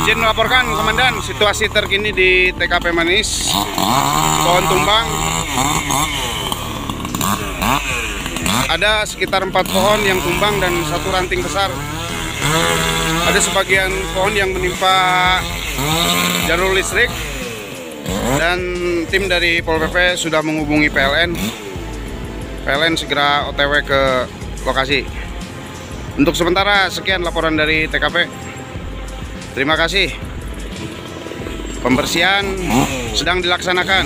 Izin melaporkan Komandan situasi terkini di TKP Manis. Pohon tumbang. Ada sekitar 4 pohon yang tumbang dan 1 ranting besar. Ada sebagian pohon yang menimpa jalur listrik. Dan tim dari Pol PP sudah menghubungi PLN. PLN segera OTW ke lokasi. Untuk sementara sekian laporan dari TKP. Terima kasih. Pembersihan sedang dilaksanakan.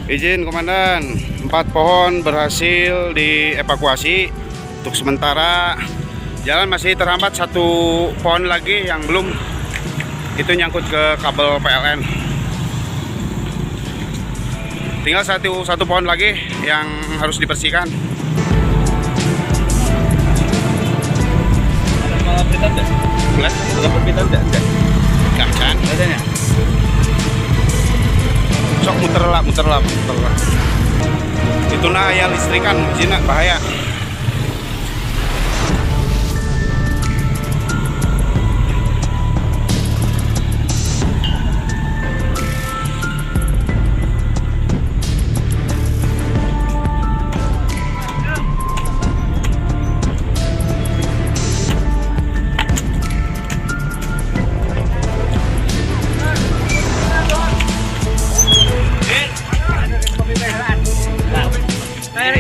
Izin Komandan, 4 pohon berhasil dievakuasi. Untuk sementara jalan masih terhambat, 1 pohon lagi yang belum, itu nyangkut ke kabel PLN. Tinggal satu pohon lagi yang harus dibersihkan. Ada perpitan enggak? Enggak kan? Adanya. Sok muter lah. Itu nah ya listrikan, jina bahaya.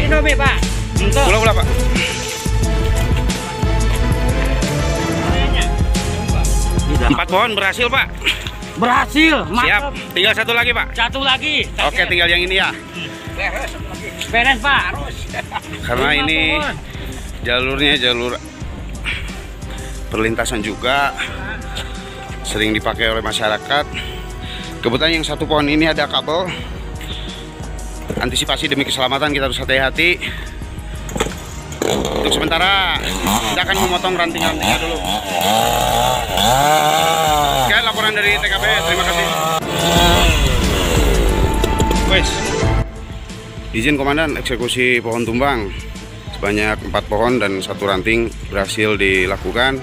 Indomie Pak. Gula Pak. Empat pohon berhasil Pak. Berhasil. Mantap. Siap. Tinggal 1 lagi Pak. 1 lagi. Oke, tinggal yang ini ya. Beres Pak. Karena ini jalurnya jalur perlintasan juga, sering dipakai oleh masyarakat. Kebetulan yang 1 pohon ini ada kabel. Antisipasi demi keselamatan kita harus hati-hati. Untuk sementara kita akan memotong ranting-rantingnya dulu. Sekian laporan dari TKP. Terima kasih. Wes. Izin Komandan, eksekusi pohon tumbang sebanyak 4 pohon dan 1 ranting berhasil dilakukan.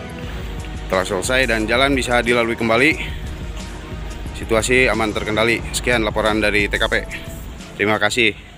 Telah selesai dan jalan bisa dilalui kembali. Situasi aman terkendali. Sekian laporan dari TKP. Terima kasih.